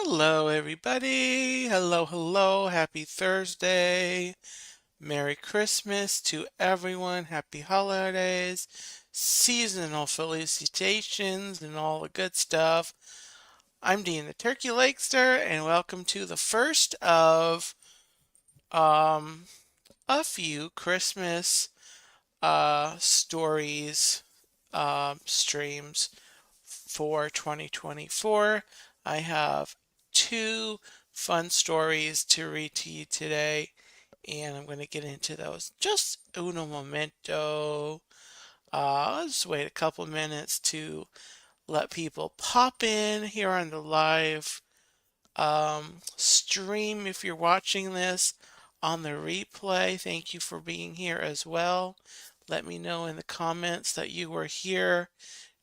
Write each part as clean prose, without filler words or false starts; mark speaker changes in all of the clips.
Speaker 1: Hello, everybody. Hello, hello. Happy Thursday. Merry Christmas to everyone. Happy holidays, seasonal felicitations, and all the good stuff. I'm Dean the Turkey Lakester, and welcome to the first of um, a few Christmas stories streams for 2024. I have two fun stories to read to you today, and I'm going to get into those just uno momento. I'll just wait a couple minutes to let people pop in here on the live stream. If you're watching this on the replay, thank you for being here as well. Let me know in the comments that you were here.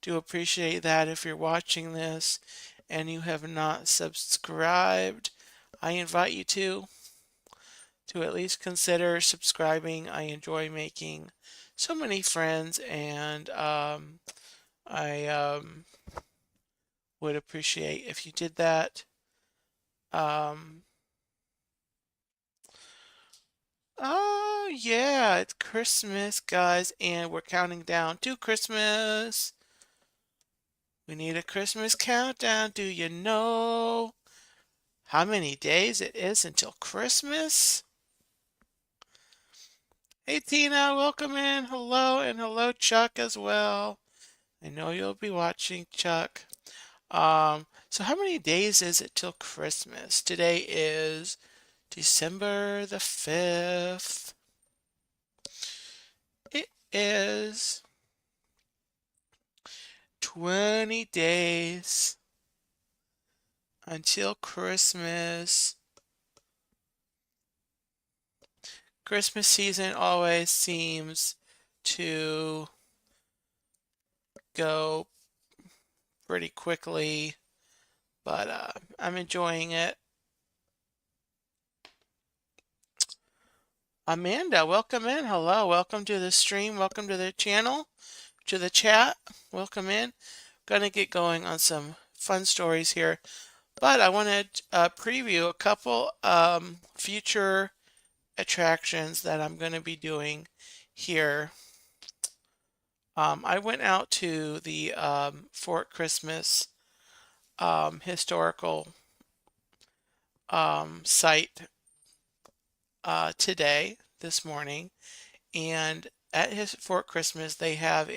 Speaker 1: Do appreciate that. If you're watching this and you have not subscribed, I invite you to at least consider subscribing. I enjoy making so many friends, and I would appreciate if you did that. Um, oh yeah, it's Christmas, guys, and we're counting down to Christmas. We need a Christmas countdown. Do you know how many days it is until Christmas? Hey Tina, welcome in. Hello, and hello Chuck as well. I know you'll be watching, Chuck. So how many days is it till Christmas? Today is December the 5th. It is 20 days until Christmas. Christmas season always seems to go pretty quickly, but I'm enjoying it. Amanda, welcome in. Hello, welcome to the stream. Welcome to the channel, to the chat. Welcome in. Gonna get going on some fun stories here, but I want to preview a couple future attractions that I'm going to be doing here. I went out to the Fort Christmas historical site today, this morning, and at his Fort Christmas they have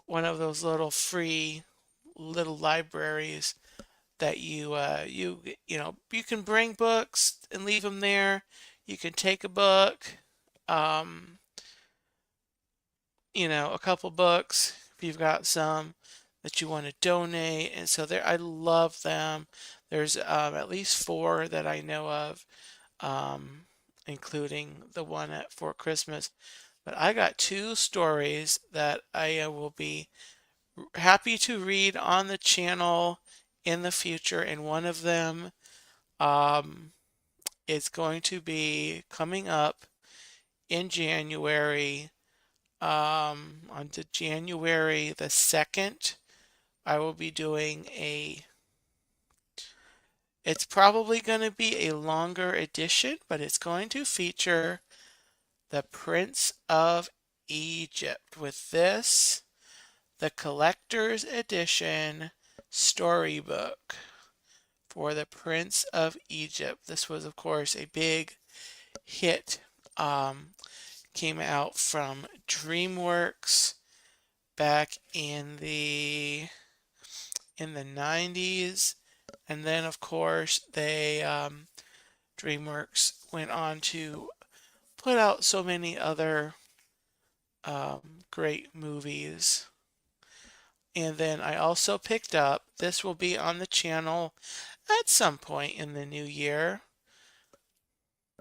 Speaker 1: one of those little free little libraries that you can bring books and leave them there. You can take a book, um, a couple books if you've got some that you want to donate. And so there, I love them. There's at least four that I know of, including the one at Fort Christmas. But I got two stories that I will be happy to read on the channel in the future, and one of them is going to be coming up in January. On to January the 2nd, I will be doing it's probably going to be a longer edition, but it's going to feature the Prince of Egypt with this, the collector's edition storybook for the Prince of Egypt. This was, of course, a big hit. Came out from DreamWorks back in the 90s, and then of course DreamWorks went on to put out so many other great movies. And then I also picked up, this will be on the channel at some point in the new year,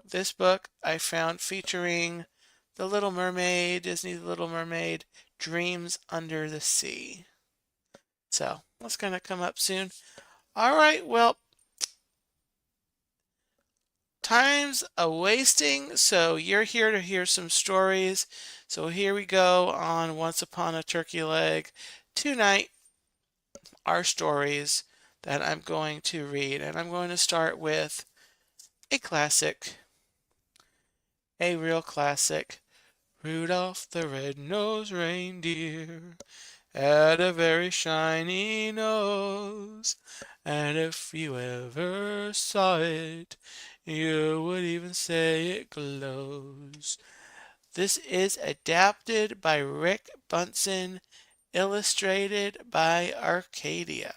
Speaker 1: this book I found featuring The Little Mermaid, Disney's Little Mermaid, Dreams Under the Sea. So that's going to come up soon. All right, well, time's a-wasting, so you're here to hear some stories. So here we go on Once Upon a Turkey Leg. Tonight, our stories that I'm going to read, and I'm going to start with a classic, a real classic. Rudolph the red-nosed reindeer had a very shiny nose, and if you ever saw it, you would even say it glows. This is adapted by Rick Bunsen, illustrated by Arcadia.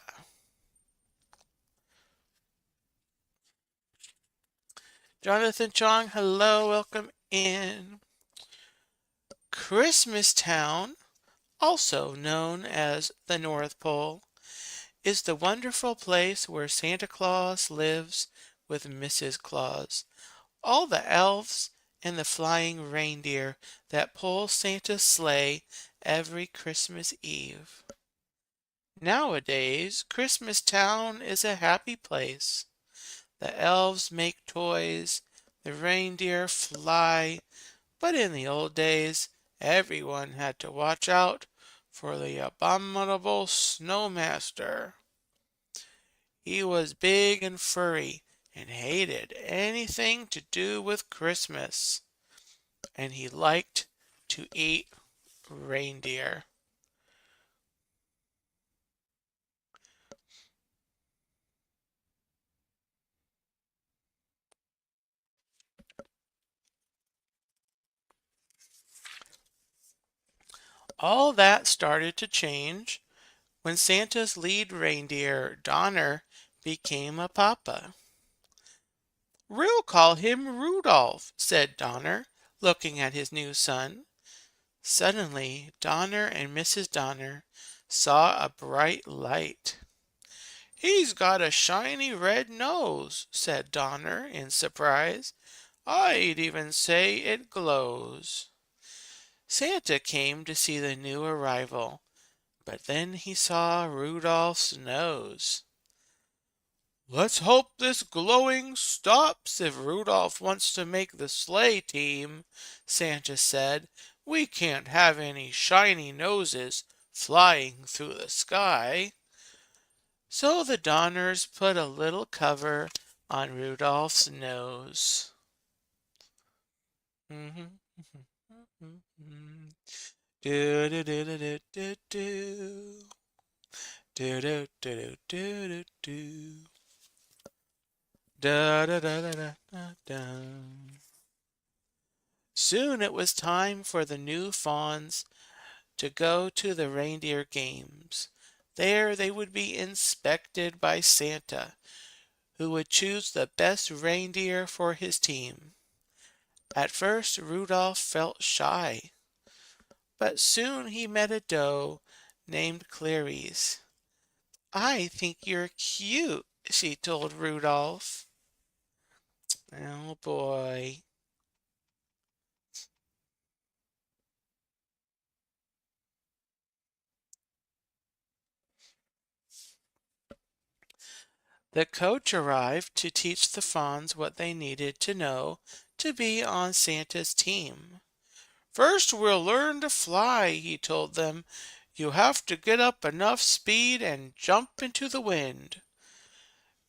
Speaker 1: Jonathan Chong, hello, welcome in. Christmas Town, also known as the North Pole, is the wonderful place where Santa Claus lives with Mrs. Claus, all the elves and the flying reindeer that pull Santa's sleigh every Christmas Eve. Nowadays, Christmas Town is a happy place. The elves make toys, the reindeer fly, but in the old days, everyone had to watch out for the abominable snowmaster. He was big and furry and hated anything to do with Christmas, and he liked to eat reindeer. All that started to change when Santa's lead reindeer, Donner, became a papa. "We'll call him Rudolph," said Donner, looking at his new son. Suddenly Donner and Mrs. Donner saw a bright light. "He's got a shiny red nose," said Donner in surprise. "I'd even say it glows." Santa came to see the new arrival, but then he saw Rudolph's nose. "Let's hope this glowing stops if Rudolph wants to make the sleigh team," Santa said. "We can't have any shiny noses flying through the sky." So the Donners put a little cover on Rudolph's nose. Do do do do do do do. Do do do do do do. Da da da da da da. Soon it was time for the new fawns to go to the reindeer games. There they would be inspected by Santa, who would choose the best reindeer for his team. At first Rudolph felt shy, but soon he met a doe named Clarice. "I think you're cute," she told Rudolph. Oh boy. The coach arrived to teach the fawns what they needed to know to be on Santa's team. "First we'll learn to fly," he told them. "You have to get up enough speed and jump into the wind."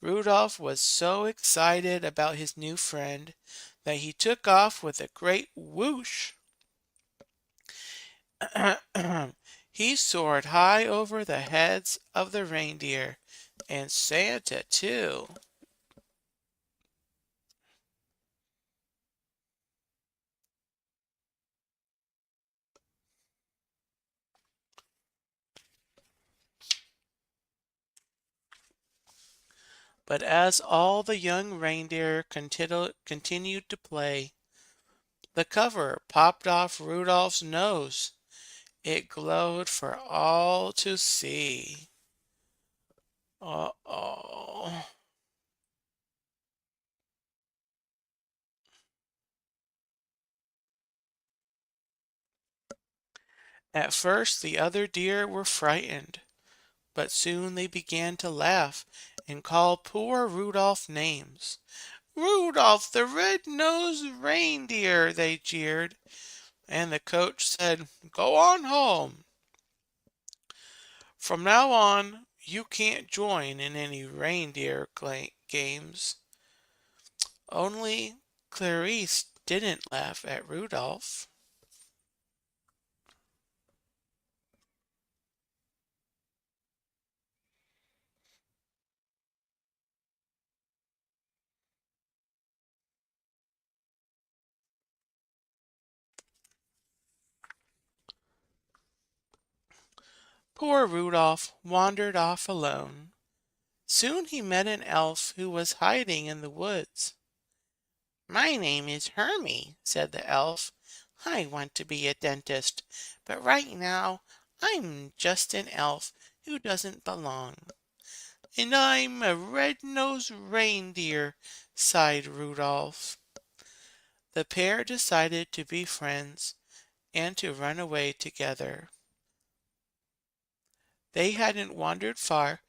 Speaker 1: Rudolph was so excited about his new friend that he took off with a great whoosh. He soared high over the heads of the reindeer and Santa too. But as all the young reindeer continued to play, the cover popped off Rudolph's nose. It glowed for all to see. Uh-oh. At first the other deer were frightened, but soon they began to laugh and call poor Rudolph names. "Rudolph the red-nosed reindeer," they jeered, and the coach said, "Go on home. From now on, You can't join in any reindeer games. Only Clarice didn't laugh at Rudolph. Poor Rudolph wandered off alone. Soon he met an elf who was hiding in the woods. "My name is Hermie," said the elf. "I want to be a dentist, but right now I'm just an elf who doesn't belong." "And I'm a red-nosed reindeer," sighed Rudolph. The pair decided to be friends and to run away together. They hadn't wandered far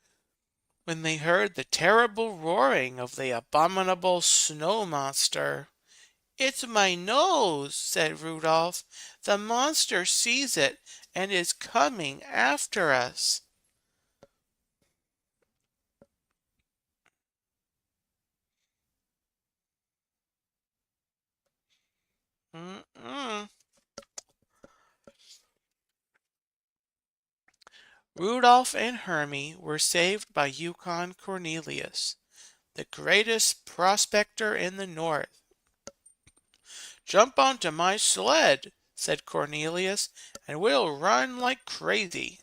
Speaker 1: when they heard the terrible roaring of the abominable snow monster. "It's my nose," said Rudolph. "The monster sees it and is coming after us." Mm-mm. Rudolph and Hermie were saved by Yukon Cornelius, the greatest prospector in the north. "Jump onto my sled," said Cornelius, "and we'll run like crazy."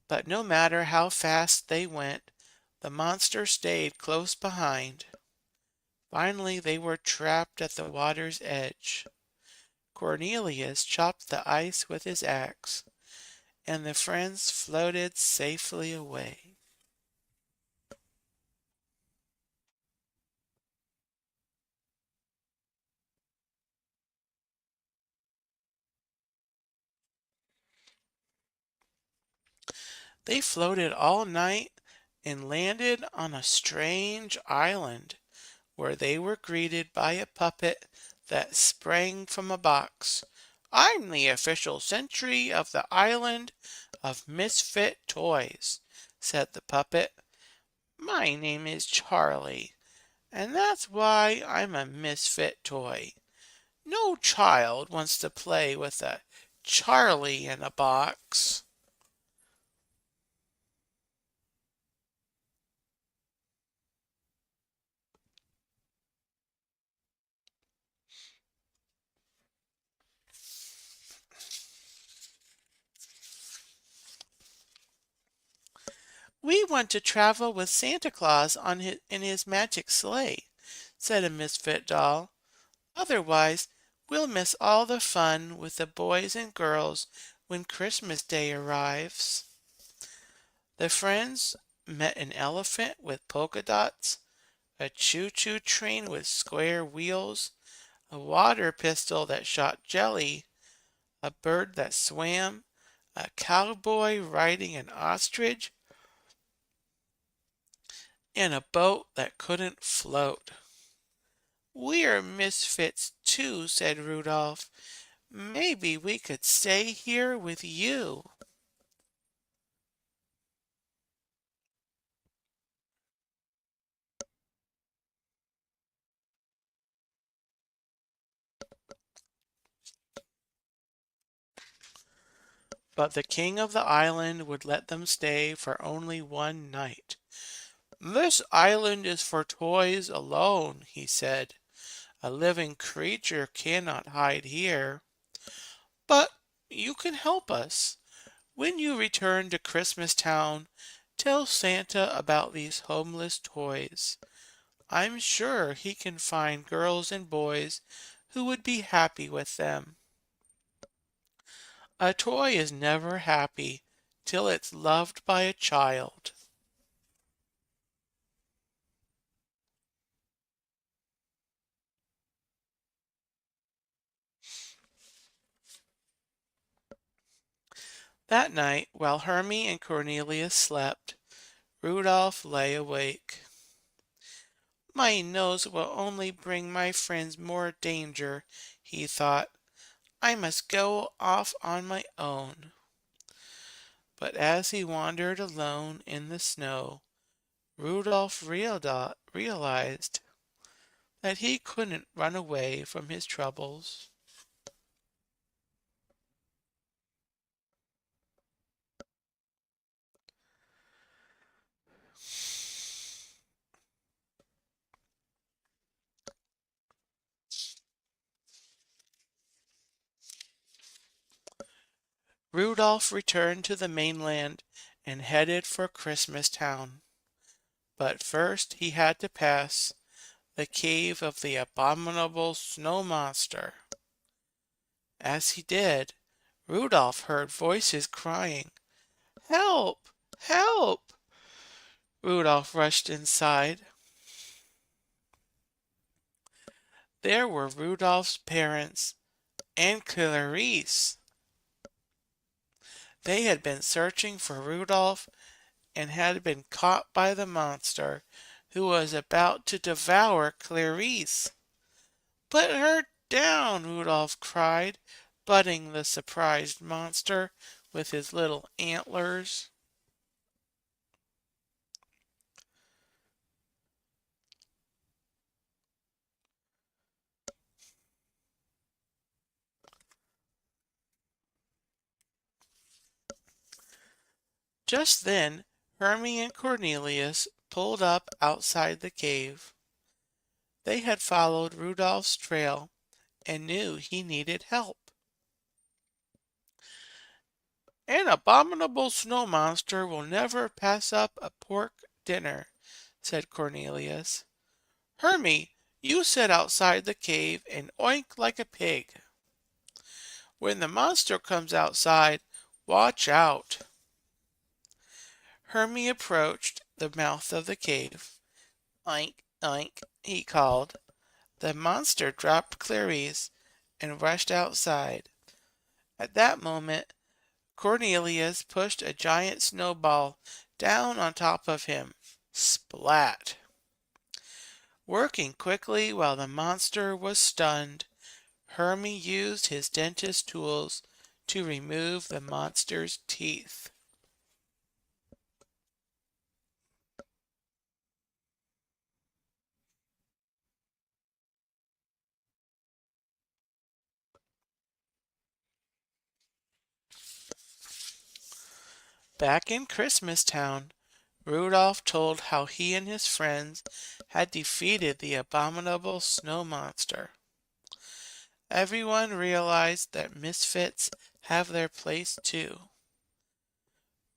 Speaker 1: But no matter how fast they went, the monster stayed close behind. Finally they were trapped at the water's edge. Cornelius chopped the ice with his axe, and the friends floated safely away. They floated all night and landed on a strange island, where they were greeted by a puppet that sprang from a box. "I'm the official sentry of the island of misfit toys," said the puppet. "My name is Charlie, and that's why I'm a misfit toy. No child wants to play with a Charlie in a box." "We want to travel with Santa Claus in his magic sleigh," said a misfit doll. "Otherwise, we'll miss all the fun with the boys and girls when Christmas Day arrives." The friends met an elephant with polka dots, a choo-choo train with square wheels, a water pistol that shot jelly, a bird that swam, a cowboy riding an ostrich, and a boat that couldn't float. "We're misfits too," said Rudolph. "Maybe we could stay here with you." But the king of the island would let them stay for only one night. "This island is for toys alone," he said. "A living creature cannot hide here. But you can help us. When you return to Christmas Town, tell Santa about these homeless toys. I'm sure he can find girls and boys who would be happy with them." A toy is never happy till it's loved by a child. That night, while Hermie and Cornelius slept, Rudolph lay awake. "My nose will only bring my friends more danger," he thought. "I must go off on my own." But as he wandered alone in the snow, Rudolph realized that he couldn't run away from his troubles. Rudolph returned to the mainland and headed for Christmas Town. But first he had to pass the cave of the abominable snow monster. As he did, Rudolph heard voices crying, "Help! Help!" Rudolph rushed inside. There were Rudolph's parents and Clarice. They had been searching for Rudolph and had been caught by the monster who was about to devour Clarice. "Put her down!" Rudolph cried, butting the surprised monster with his little antlers. Just then, Hermie and Cornelius pulled up outside the cave. They had followed Rudolph's trail and knew he needed help. "An abominable snow monster will never pass up a pork dinner," said Cornelius. "Hermie, you sit outside the cave and oink like a pig. When the monster comes outside, watch out." Hermie approached the mouth of the cave. "Oink, oink," he called. The monster dropped Clarice and rushed outside. At that moment, Cornelius pushed a giant snowball down on top of him. Splat! Working quickly while the monster was stunned, Hermie used his dentist tools to remove the monster's teeth. Back in Christmas Town, Rudolph told how he and his friends had defeated the abominable snow monster. Everyone realized that misfits have their place too.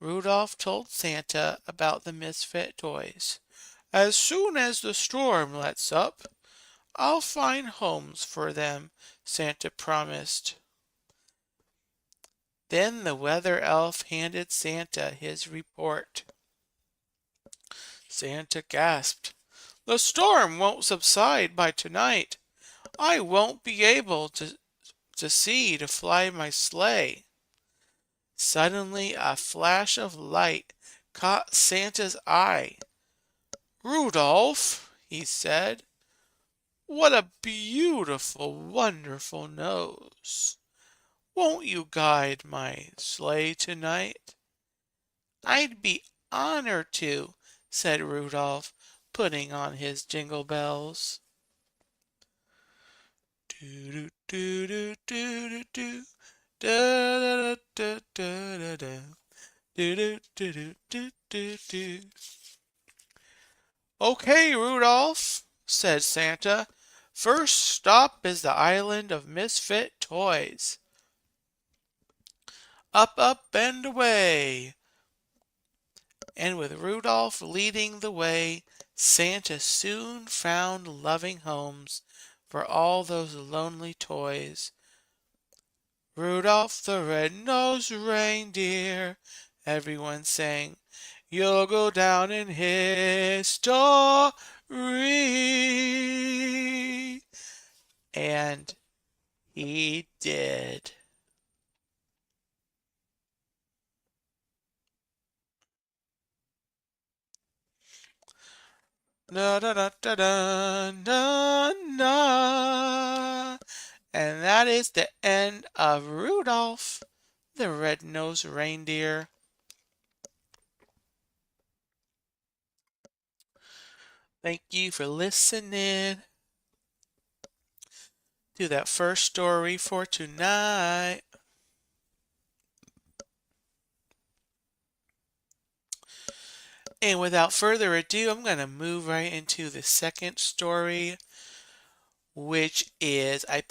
Speaker 1: Rudolph told Santa about the misfit toys. "As soon as the storm lets up, I'll find homes for them," Santa promised. Then the weather elf handed Santa his report. Santa gasped. "The storm won't subside by tonight. I won't be able to fly my sleigh." Suddenly a flash of light caught Santa's eye. "Rudolph," he said, "what a beautiful, wonderful nose. Won't you guide my sleigh tonight?" "I'd be honored to," said Rudolph, putting on his jingle bells. Do do do do do do da da da da da da do do do do do do. "Okay, Rudolph," said Santa. "First stop is the island of misfit toys. Up, up, and away." And with Rudolph leading the way, Santa soon found loving homes for all those lonely toys. "Rudolph the red-nosed reindeer," everyone sang, "you'll go down in history." And he did. Da da da da da da da. And that is the end of Rudolph the Red-Nosed Reindeer. Thank you for listening to that first story for tonight. And without further ado, I'm going to move right into the second story, which is I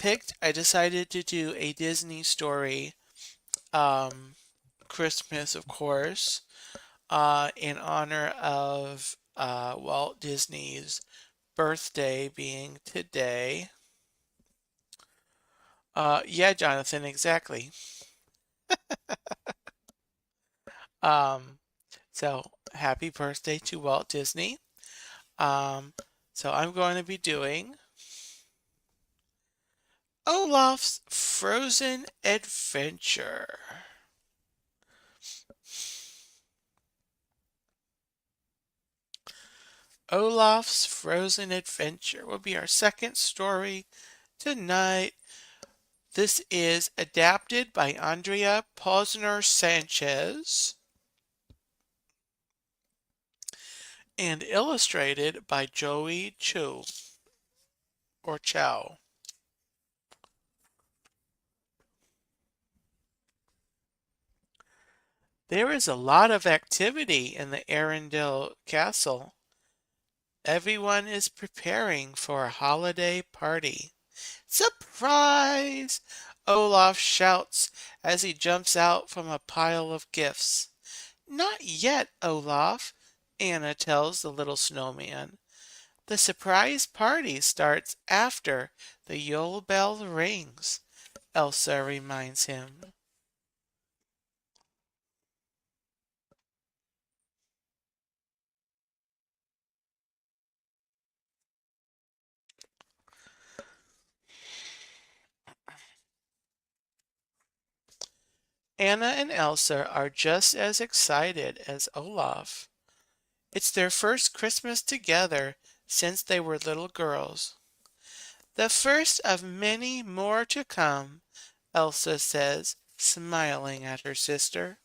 Speaker 1: decided to do a Disney story, Christmas, of course, in honor of Walt Disney's birthday being today. Yeah, Jonathan, exactly. Um, so happy birthday to Walt Disney. Um, so I'm going to be doing Olaf's Frozen Adventure. Olaf's Frozen Adventure will be our second story tonight. This is adapted by Andrea Posner Sanchez and illustrated by Joey Cho or Chow. There is a lot of activity in the Arendelle Castle. Everyone is preparing for a holiday party. Surprise! Olaf shouts as he jumps out from a pile of gifts. Not yet, Olaf, Anna tells the little snowman. The surprise party starts after the Yule bell rings, Elsa reminds him. Anna and Elsa are just as excited as Olaf. It's their first Christmas together since they were little girls. The first of many more to come, Elsa says, smiling at her sister.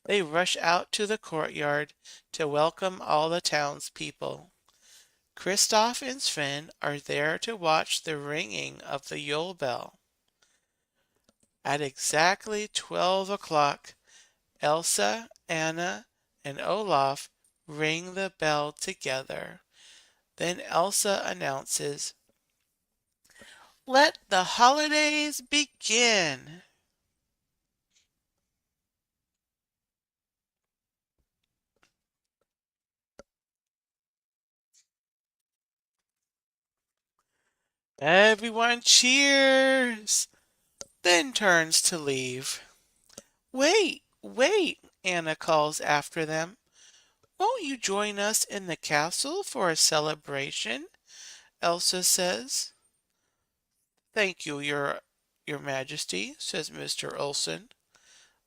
Speaker 1: They rush out to the courtyard to welcome all the townspeople. Kristoff and Sven are there to watch the ringing of the Yule bell. At exactly 12 o'clock, Elsa, Anna, and Olaf ring the bell together. Then Elsa announces, "Let the holidays begin." Everyone cheers, then turns to leave. Wait, wait, Anna calls after them. Won't you join us in the castle for a celebration? Elsa says. Thank you, your Majesty, says Mr. Olson.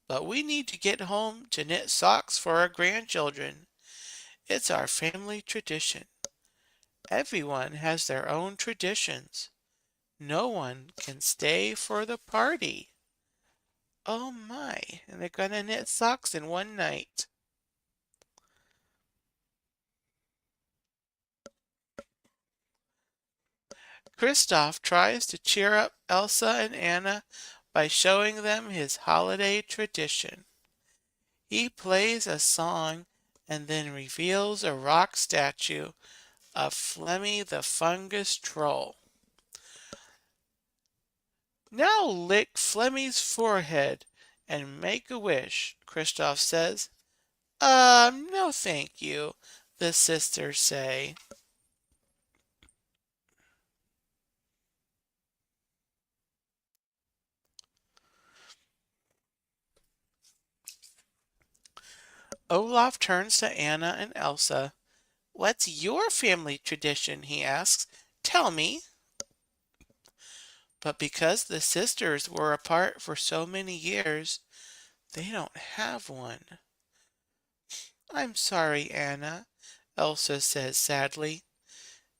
Speaker 1: But we need to get home to knit socks for our grandchildren. It's our family tradition. Everyone has their own traditions. No one can stay for the party. Oh my, and they're gonna knit socks in one night. Kristoff tries to cheer up Elsa and Anna by showing them his holiday tradition. He plays a song and then reveals a rock statue of Flemmy the Fungus Troll. Now lick Flemmy's forehead and make a wish, Kristoff says. No thank you, the sisters say. Olaf turns to Anna and Elsa. What's your family tradition? He asks. Tell me. But because the sisters were apart for so many years, they don't have one. I'm sorry, Anna, Elsa says sadly.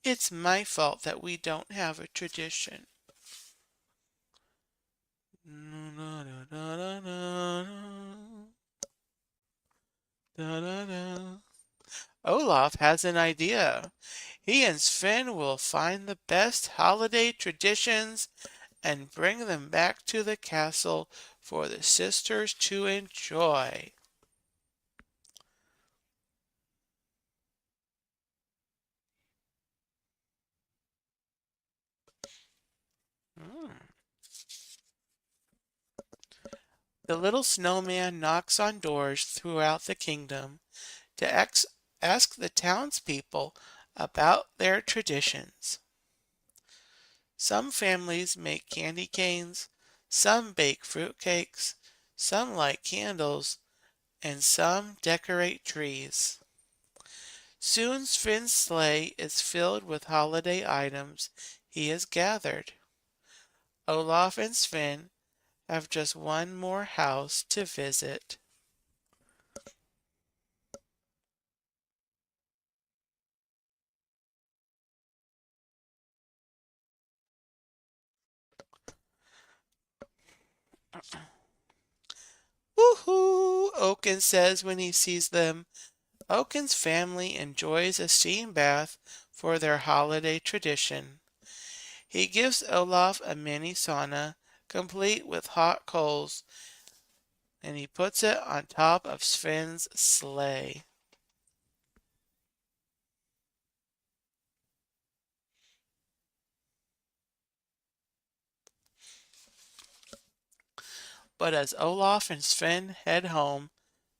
Speaker 1: It's my fault that we don't have a tradition. Olaf has an idea. He and Sven will find the best holiday traditions and bring them back to the castle for the sisters to enjoy. Hmm. The little snowman knocks on doors throughout the kingdom to ask the townspeople about their traditions. Some families make candy canes, some bake fruit cakes, some light candles, and some decorate trees. Soon Sven's sleigh is filled with holiday items he has gathered. Olaf and Sven have just one more house to visit. Woohoo! Oaken says when he sees them. Oaken's family enjoys a steam bath for their holiday tradition. He gives Olaf a mini sauna complete with hot coals and he puts it on top of Sven's sleigh. But as Olaf and Sven head home,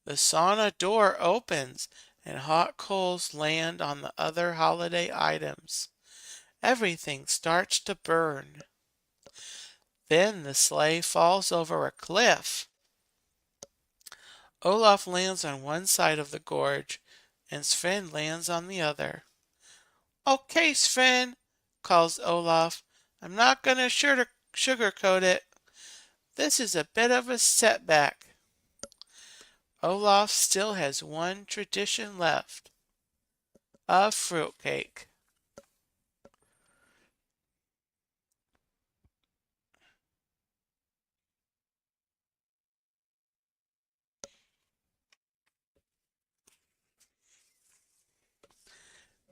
Speaker 1: the sauna door opens and hot coals land on the other holiday items. Everything starts to burn. Then the sleigh falls over a cliff. Olaf lands on one side of the gorge and Sven lands on the other. Okay, Sven, calls Olaf. I'm not going to sugarcoat it. This is a bit of a setback. Olaf still has one tradition left, a fruitcake.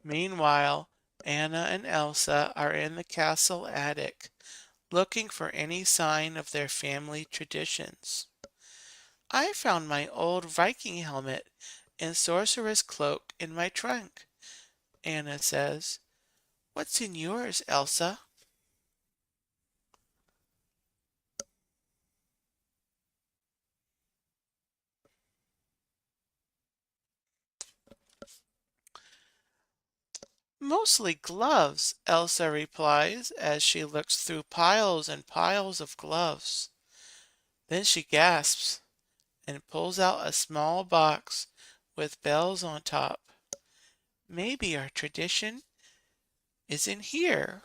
Speaker 1: Meanwhile, Anna and Elsa are in the castle attic, looking for any sign of their family traditions. I found my old Viking helmet and sorceress cloak in my trunk, Anna says. What's in yours, Elsa? Mostly gloves, Elsa replies as she looks through piles and piles of gloves. Then she gasps and pulls out a small box with bells on top. Maybe our tradition is in here.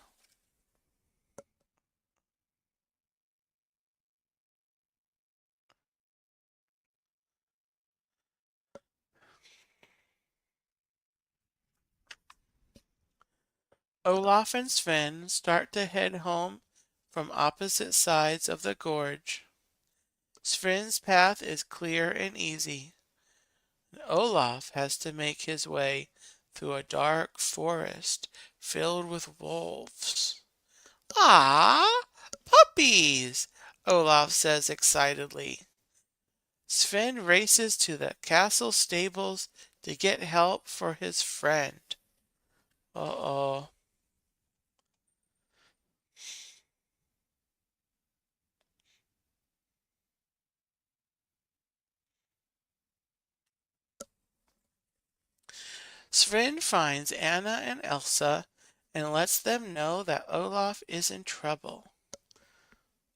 Speaker 1: Olaf and Sven start to head home from opposite sides of the gorge. Sven's path is clear and easy. Olaf has to make his way through a dark forest filled with wolves. Ah, puppies! Olaf says excitedly. Sven races to the castle stables to get help for his friend. Uh-oh. Sven finds Anna and Elsa and lets them know that Olaf is in trouble.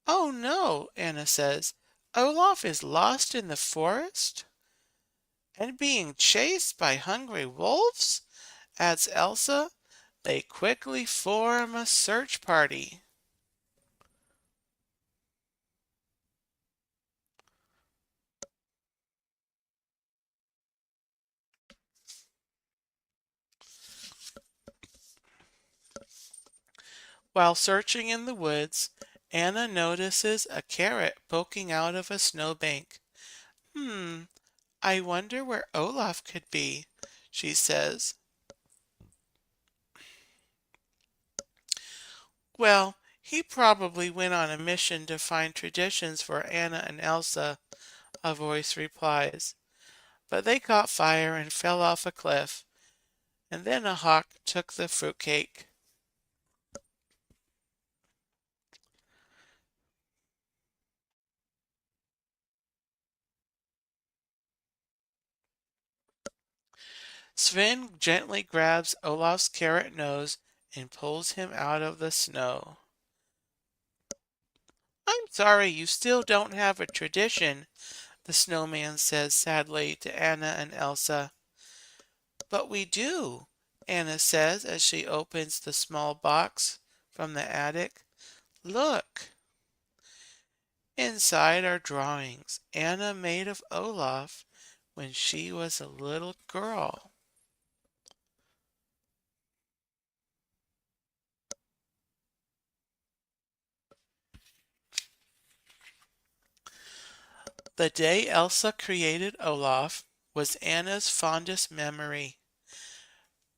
Speaker 1: Oh no, Anna says. Olaf is lost in the forest? And being chased by hungry wolves? Adds Elsa. They quickly form a search party. While searching in the woods, Anna notices a carrot poking out of a snowbank. I wonder where Olaf could be, she says. Well, he probably went on a mission to find traditions for Anna and Elsa, a voice replies. But they caught fire and fell off a cliff, and then a hawk took the fruitcake. Sven gently grabs Olaf's carrot nose and pulls him out of the snow. I'm sorry you still don't have a tradition, the snowman says sadly to Anna and Elsa. But we do, Anna says as she opens the small box from the attic. Look. Inside are drawings Anna made of Olaf when she was a little girl. The day Elsa created Olaf was Anna's fondest memory.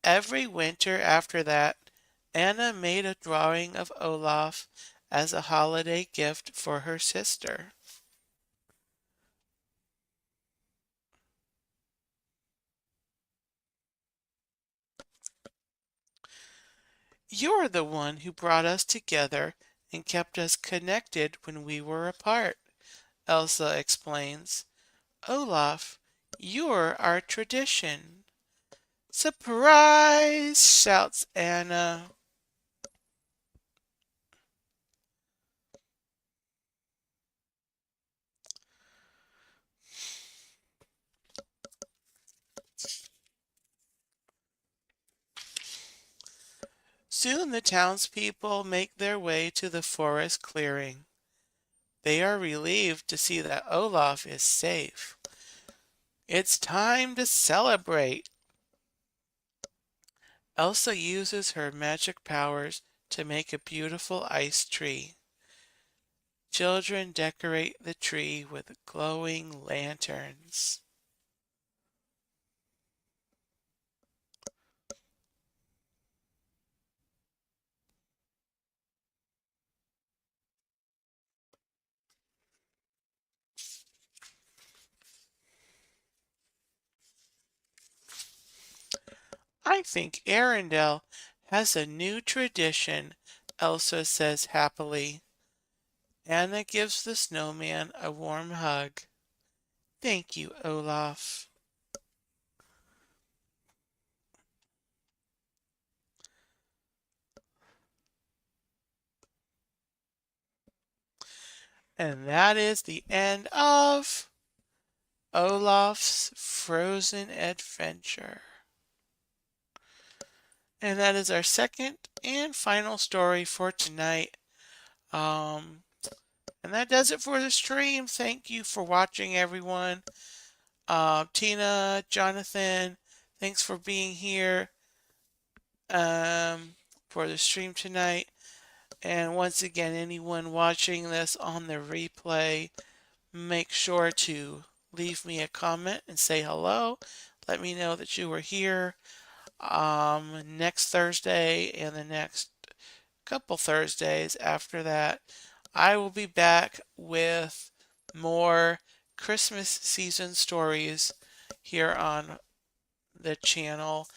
Speaker 1: Every winter after that, Anna made a drawing of Olaf as a holiday gift for her sister. You're the one who brought us together and kept us connected when we were apart, Elsa explains. Olaf, you're our tradition. Surprise! Shouts Anna. Soon the townspeople make their way to the forest clearing. They are relieved to see that Olaf is safe. It's time to celebrate. Elsa uses her magic powers to make a beautiful ice tree. Children decorate the tree with glowing lanterns. I think Arendelle has a new tradition, Elsa says happily. Anna gives the snowman a warm hug. Thank you, Olaf. And that is the end of Olaf's Frozen Adventure. And that is our second and final story for tonight. And that does it for the stream. Thank you for watching, everyone. Tina, Jonathan, thanks for being here for the stream tonight. And once again, anyone watching this on the replay, make sure to leave me a comment and say hello. Let me know that you were here. Next Thursday and the next couple Thursdays after that, I will be back with more Christmas season stories here on the channel.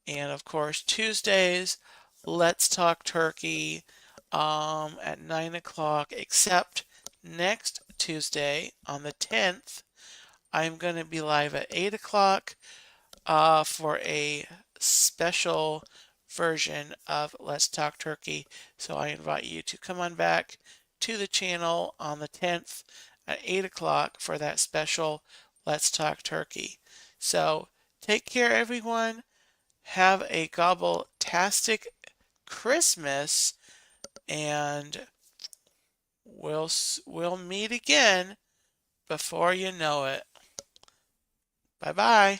Speaker 1: And of course, Tuesdays, Let's Talk Turkey at 9 o'clock, except next Tuesday on the 10th, I'm going to be live at 8 o'clock for a special version of Let's Talk Turkey. So I invite you to come on back to the channel on the 10th at 8 o'clock for that special Let's Talk Turkey. So take care, everyone. Have a gobbletastic Christmas, and we'll meet again before you know it. Bye bye.